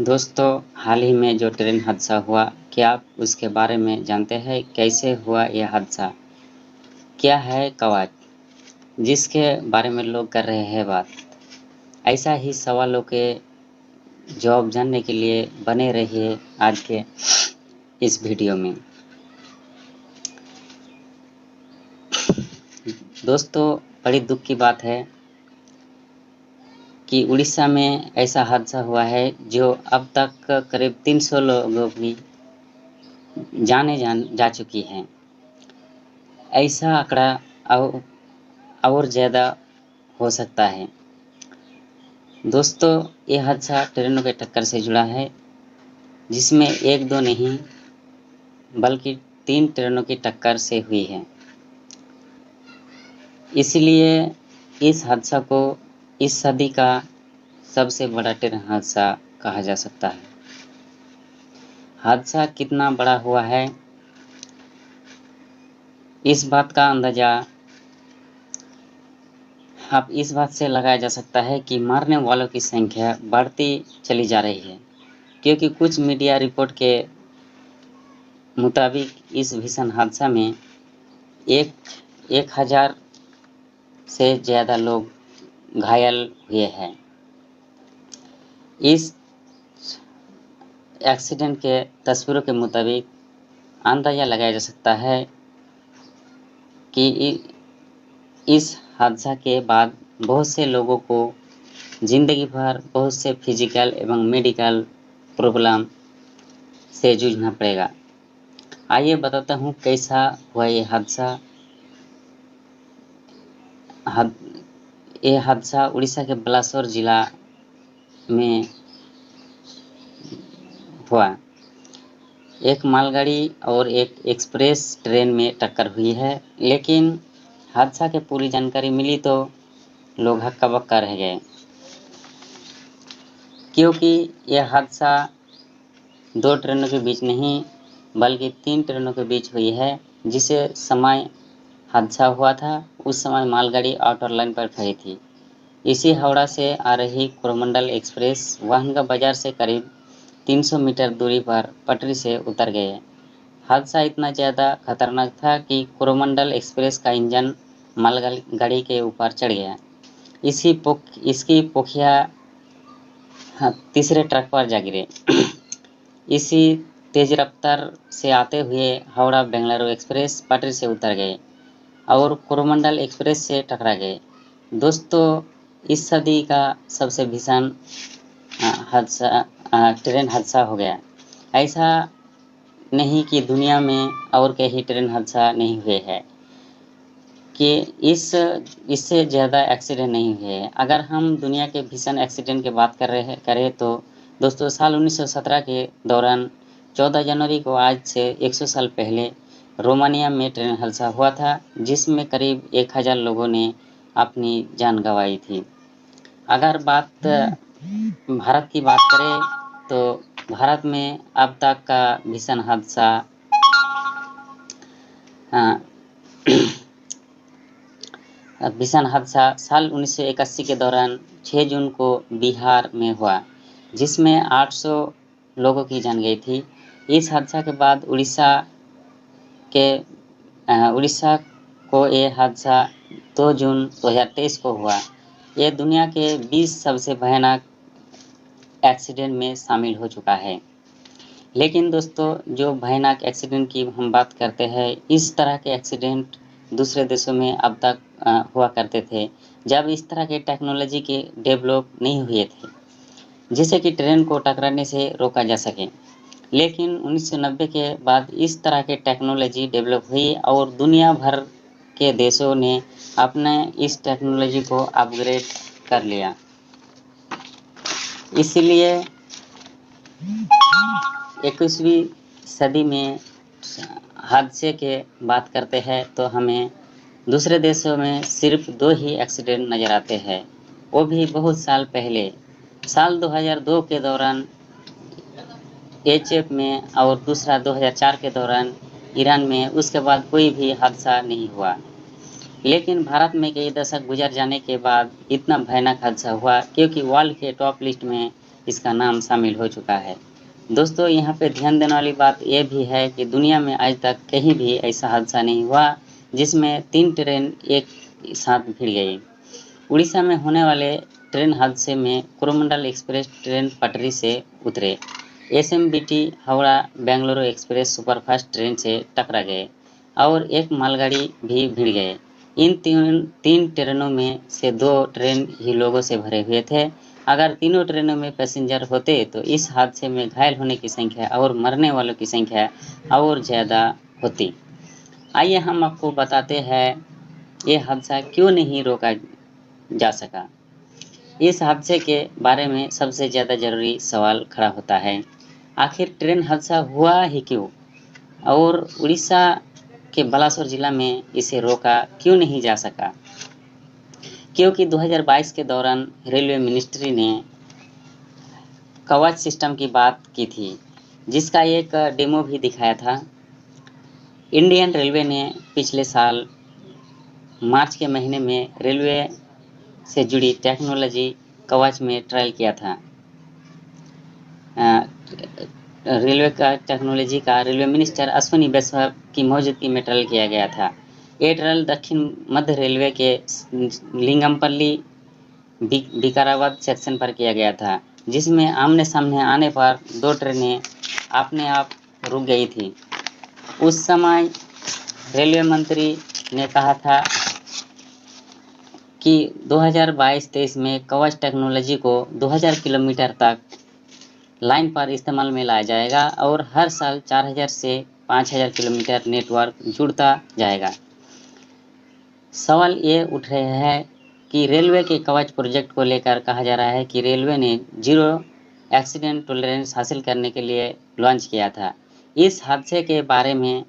दोस्तों, हाल ही में जो ट्रेन हादसा हुआ, क्या आप उसके बारे में जानते हैं? कैसे हुआ यह हादसा? क्या है कवच, जिसके बारे में लोग कर रहे हैं बात? ऐसा ही सवालों के जवाब जानने के लिए बने रहिए आज के इस वीडियो में। दोस्तों, बड़ी दुख की बात है कि उड़ीसा में ऐसा हादसा हुआ है जो अब तक करीब 300 लोगों की जानें जा चुकी हैं। ऐसा आंकड़ा और ज़्यादा हो सकता है। दोस्तों, ये हादसा ट्रेनों के टक्कर से जुड़ा है, जिसमें एक दो नहीं बल्कि 3 ट्रेनों की टक्कर से हुई है। इसलिए इस हादसा को इस सदी का सबसे बड़ा ट्रेन हादसा कहा जा सकता है। हादसा कितना बड़ा हुआ है, इस बात का अंदाज़ा अब इस बात से लगाया जा सकता है कि मरने वालों की संख्या बढ़ती चली जा रही है, क्योंकि कुछ मीडिया रिपोर्ट के मुताबिक इस भीषण हादसा में 1000 से ज़्यादा लोग घायल हुए हैं। इस एक्सीडेंट के तस्वीरों के मुताबिक अंदाज़ा लगाया जा सकता है कि इस हादसा के बाद बहुत से लोगों को ज़िंदगी भर बहुत से फिजिकल एवं मेडिकल प्रॉब्लम से जूझना पड़ेगा। आइए बताता हूँ कैसा हुआ ये हादसा। ये हादसा उड़ीसा के बालासोर जिला में हुआ। एक मालगाड़ी और एक एक्सप्रेस ट्रेन में टक्कर हुई है, लेकिन हादसा की पूरी जानकारी मिली तो लोग हक्का-बक्का रह गए, क्योंकि यह हादसा 2 ट्रेनों के बीच नहीं बल्कि 3 ट्रेनों के बीच हुई है। जिसे समय हादसा हुआ था उस समय मालगाड़ी आउटर लाइन पर खड़ी थी। इसी हावड़ा से आ रही कोरोमंडल एक्सप्रेस वाहनगा बाजार से करीब 300 मीटर दूरी पर पटरी से उतर गए। हादसा इतना ज़्यादा खतरनाक था कि कोरोमंडल एक्सप्रेस का इंजन मालगाड़ी के ऊपर चढ़ गया। इसकी पोखिया तीसरे ट्रक पर जा गिरे। इसी तेज रफ्तार से आते हुए हावड़ा बेंगलुरु एक्सप्रेस पटरी से उतर गए और कोरोमंडल एक्सप्रेस से टकरा गए। दोस्तों, इस सदी का सबसे भीषण ट्रेन हादसा हो गया। ऐसा नहीं कि दुनिया में और कहीं ट्रेन हादसा नहीं हुए हैं, कि इससे ज़्यादा एक्सीडेंट नहीं हुए हैं। अगर हम दुनिया के भीषण एक्सीडेंट की बात करें तो दोस्तों, साल 1917 के दौरान 14 जनवरी को आज से 100 साल पहले रोमानिया में ट्रेन हादसा हुआ था, जिसमें करीब 1000 लोगों ने अपनी जान गंवाई थी। अगर भारत की बात करें तो भारत में अब तक का भीषण हादसा साल 1981 के दौरान 6 जून को बिहार में हुआ, जिसमें 800 लोगों की जान गई थी। इस हादसा के बाद उड़ीसा को ये हादसा 2 जून 2023 को हुआ। ये दुनिया के 20 सबसे भयानक एक्सीडेंट में शामिल हो चुका है। लेकिन दोस्तों, जो भयानक एक्सीडेंट की हम बात करते हैं, इस तरह के एक्सीडेंट दूसरे देशों में अब तक हुआ करते थे, जब इस तरह के टेक्नोलॉजी के डेवलप नहीं हुए थे, जिससे कि ट्रेन को टकराने से रोका जा सके। लेकिन 1990 के बाद इस तरह के टेक्नोलॉजी डेवलप हुई और दुनिया भर के देशों ने अपने इस टेक्नोलॉजी को अपग्रेड कर लिया। इसलिए 21वीं सदी में हादसे के बात करते हैं तो हमें दूसरे देशों में सिर्फ 2 ही एक्सीडेंट नज़र आते हैं, वो भी बहुत साल पहले। साल 2002 के दौरान एचएफ में और दूसरा 2004 के दौरान ईरान में। उसके बाद कोई भी हादसा नहीं हुआ। लेकिन भारत में कई दशक गुजर जाने के बाद इतना भयानक हादसा हुआ, क्योंकि वर्ल्ड के टॉप लिस्ट में इसका नाम शामिल हो चुका है। दोस्तों, यहाँ पे ध्यान देने वाली बात यह भी है कि दुनिया में आज तक कहीं भी ऐसा हादसा नहीं हुआ जिसमें 3 ट्रेन एक साथ भिड़ गई। उड़ीसा में होने वाले ट्रेन हादसे में कोरोमंडल एक्सप्रेस ट्रेन पटरी से उतरे, SMVT Howrah Bengaluru express superfast train से टकरा गए और एक मालगाड़ी भी भिड़ गए। इन तीन ट्रेनों में से 2 ट्रेन ही लोगों से भरे हुए थे। अगर तीनों ट्रेनों में पैसेंजर होते तो इस हादसे में घायल होने की संख्या और मरने वालों की संख्या और ज़्यादा होती। आइए हम आपको बताते हैं ये हादसा क्यों नहीं रोका जा सका। इस हादसे के बारे में सबसे ज़्यादा ज़रूरी सवाल खड़ा होता है, आखिर ट्रेन हादसा हुआ ही क्यों और उड़ीसा के बालासोर जिला में इसे रोका क्यों नहीं जा सका। क्योंकि 2022 के दौरान रेलवे मिनिस्ट्री ने कवच सिस्टम की बात की थी, जिसका एक डेमो भी दिखाया था। इंडियन रेलवे ने पिछले साल मार्च के महीने में रेलवे से जुड़ी टेक्नोलॉजी कवच में ट्रायल किया था। रेलवे का टेक्नोलॉजी का रेलवे मिनिस्टर अश्विनी वैष्णव की मौजूदगी में ट्रायल किया गया था। ये ट्रायल दक्षिण मध्य रेलवे के लिंगमपल्ली विकाराबाद सेक्शन पर किया गया था, जिसमें आमने सामने आने पर 2 ट्रेनें अपने आप रुक गई थी। उस समय रेलवे मंत्री ने कहा था कि 2022-23 में कवच टेक्नोलॉजी को 2000 किलोमीटर तक लाइन पर इस्तेमाल में लाया जाएगा और हर साल 4000 से 5000 किलोमीटर नेटवर्क जुड़ता जाएगा। सवाल ये उठ रहे हैं कि रेलवे के कवच प्रोजेक्ट को लेकर कहा जा रहा है कि रेलवे ने जीरो एक्सीडेंट टॉलरेंस हासिल करने के लिए लॉन्च किया था। इस हादसे के बारे में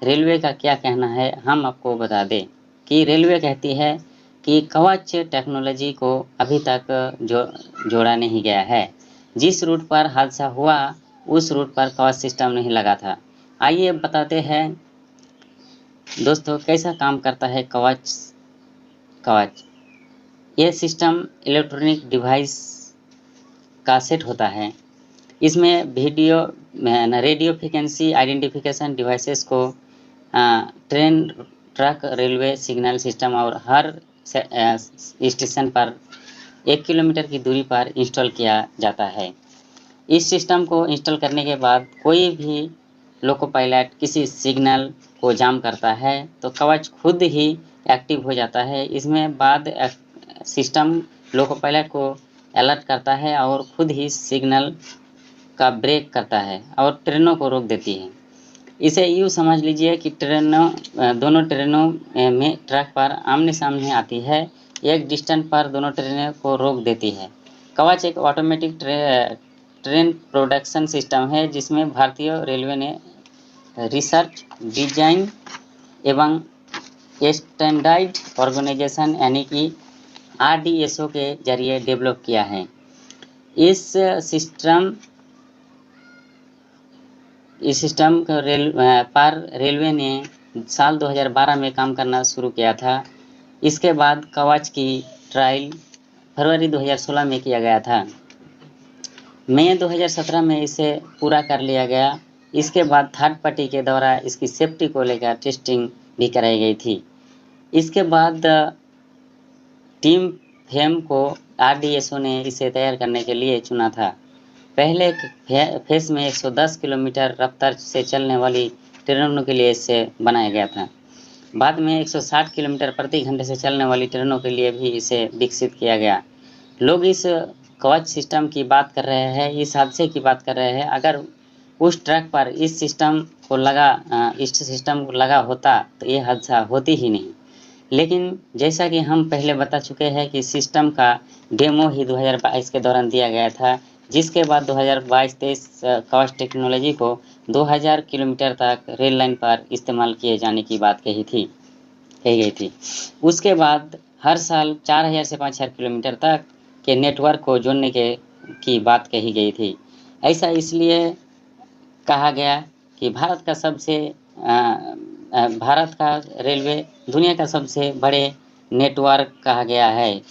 रेलवे का क्या कहना है, हम आपको बता दें कि रेलवे कहती है कि कवच टेक्नोलॉजी को अभी तक जोड़ा नहीं गया है। जिस रूट पर हादसा हुआ उस रूट पर कवच सिस्टम नहीं लगा था। आइए बताते हैं दोस्तों कैसा काम करता है कवच। यह सिस्टम इलेक्ट्रॉनिक डिवाइस का सेट होता है। इसमें रेडियो फ्रिक्वेंसी आइडेंटिफिकेशन डिवाइसेस को train, truck, railway signal system और हर स्टेशन पर 1 किलोमीटर की दूरी पर इंस्टॉल किया जाता है। इस सिस्टम को इंस्टॉल करने के बाद कोई भी लोको पायलट किसी सिग्नल को जाम करता है तो कवच खुद ही एक्टिव हो जाता है। इसमें बाद सिस्टम लोको पायलट को अलर्ट करता है और खुद ही सिग्नल का ब्रेक करता है और ट्रेनों को रोक देती है। इसे यूँ समझ लीजिए कि दोनों ट्रेनों में ट्रैक पर आमने सामने आती है, एक डिस्टेंस पर दोनों ट्रेनों को रोक देती है। कवच एक ऑटोमेटिक ट्रेन प्रोडक्शन सिस्टम है जिसमें भारतीय रेलवे ने रिसर्च, डिजाइन एवं स्टैंडर्ड ऑर्गेनाइजेशन यानी कि RDSO के जरिए डेवलप किया है। इस सिस्टम को रेलवे ने साल 2012 में काम करना शुरू किया था। इसके बाद कवच की ट्रायल फरवरी 2016 में किया गया था। मई 2017 में इसे पूरा कर लिया गया। इसके बाद थर्ड पार्टी के द्वारा इसकी सेफ्टी को लेकर टेस्टिंग भी कराई गई थी। इसके बाद टीम फेम को RDSO ने इसे तैयार करने के लिए चुना था। पहले फेज में 110 किलोमीटर रफ्तार से चलने वाली ट्रेनों के लिए इसे बनाया गया था। बाद में 160 किलोमीटर प्रति घंटे से चलने वाली ट्रेनों के लिए भी इसे विकसित किया गया। लोग इस कवच सिस्टम की बात कर रहे हैं, इस हादसे की बात कर रहे हैं। अगर उस ट्रैक पर इस सिस्टम को लगा होता तो ये हादसा होती ही नहीं। लेकिन जैसा कि हम पहले बता चुके हैं कि सिस्टम का डेमो ही 2022 के दौरान दिया गया था, जिसके बाद 2022-23 कवच टेक्नोलॉजी को 2000 किलोमीटर तक रेल लाइन पर इस्तेमाल किए जाने की बात कही गई थी। उसके बाद हर साल 4000 से 5000 किलोमीटर तक के नेटवर्क को जोड़ने की बात कही गई थी। ऐसा इसलिए कहा गया कि भारत का रेलवे दुनिया का सबसे बड़े नेटवर्क कहा गया है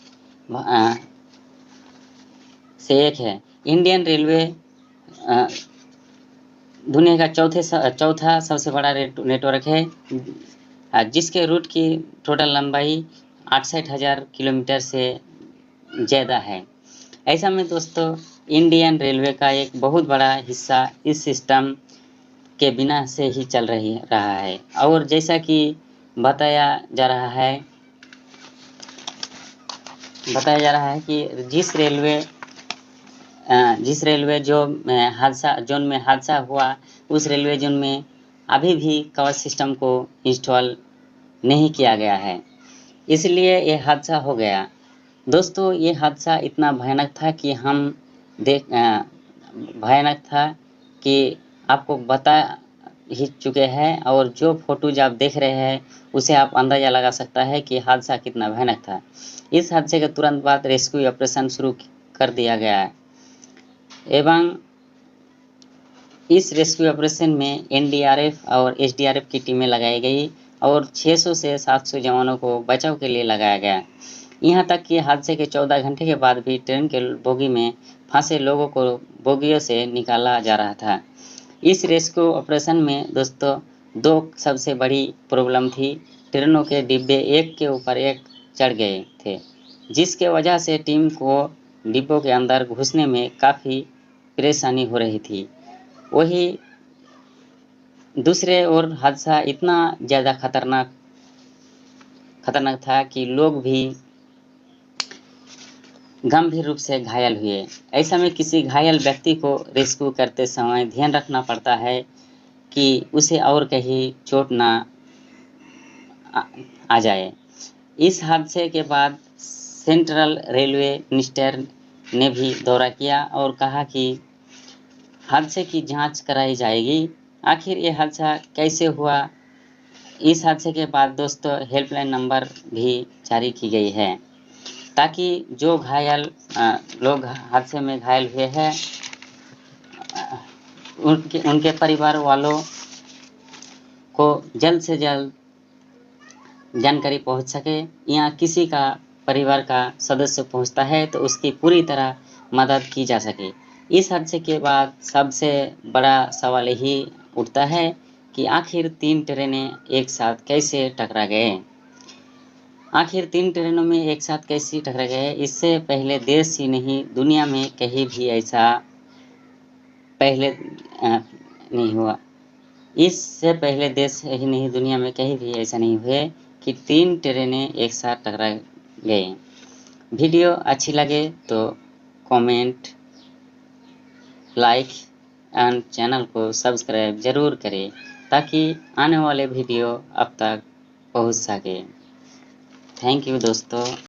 से एक है। इंडियन रेलवे दुनिया का चौथा सबसे बड़ा नेटवर्क है, जिसके रूट की टोटल लंबाई 68,000 किलोमीटर से ज़्यादा है। ऐसा में दोस्तों इंडियन रेलवे का एक बहुत बड़ा हिस्सा इस सिस्टम के बिना से ही चल रहा है। और जैसा कि बताया जा रहा है कि जिस रेलवे जोन में हादसा हुआ, उस रेलवे जोन में अभी भी कवच सिस्टम को इंस्टॉल नहीं किया गया है, इसलिए ये हादसा हो गया। दोस्तों ये हादसा इतना भयानक था कि आपको बता ही चुके हैं, और जो फोटोज आप देख रहे हैं उसे आप अंदाज़ा लगा सकता है कि हादसा कितना भयानक था। इस हादसे के तुरंत बाद रेस्क्यू ऑपरेशन शुरू कर दिया गया है, एवं इस रेस्क्यू ऑपरेशन में एनडीआरएफ और एसडीआरएफ की टीमें लगाई गई और 600 से 700 जवानों को बचाव के लिए लगाया गया। यहाँ तक कि हादसे के 14 घंटे के बाद भी ट्रेन के बोगी में फंसे लोगों को बोगियों से निकाला जा रहा था। इस रेस्क्यू ऑपरेशन में दोस्तों दो सबसे बड़ी प्रॉब्लम थी। ट्रेनों के डिब्बे एक के ऊपर एक चढ़ गए थे, जिसके वजह से टीम को डिब्बों के अंदर घुसने में काफ़ी परेशानी हो रही थी। वही दूसरे ओर हादसा इतना ज़्यादा खतरनाक था कि लोग भी गंभीर रूप से घायल हुए। ऐसा में किसी घायल व्यक्ति को रेस्क्यू करते समय ध्यान रखना पड़ता है कि उसे और कहीं चोट ना आ जाए। इस हादसे के बाद सेंट्रल रेलवे मिनिस्टर ने भी दौरा किया और कहा कि हादसे की जांच कराई जाएगी। आखिर ये हादसा कैसे हुआ? इस हादसे के बाद दोस्तों हेल्पलाइन नंबर भी जारी की गई है, ताकि जो घायल लोग हादसे में घायल हुए हैं उनके परिवार वालों को जल्द से जल्द जानकारी पहुंच सके। या किसी का परिवार का सदस्य पहुंचता है तो उसकी पूरी तरह मदद की जा सके। इस हादसे के बाद सबसे बड़ा सवाल यही उठता है कि आखिर 3 ट्रेनें एक साथ कैसे टकरा गए। आखिर 3 ट्रेनों में एक साथ कैसे टकरा गए? इससे पहले देश ही नहीं, दुनिया में कहीं भी ऐसा पहले नहीं हुआ। इससे पहले देश ही नहीं, दुनिया में कहीं भी ऐसा नहीं हुआ कि 3 ट्रेनें एक साथ टकरा गए। वीडियो अच्छी लगे तो कमेंट, लाइक एंड चैनल को सब्सक्राइब ज़रूर करें, ताकि आने वाले वीडियो अब तक पहुंच सके। थैंक यू दोस्तों।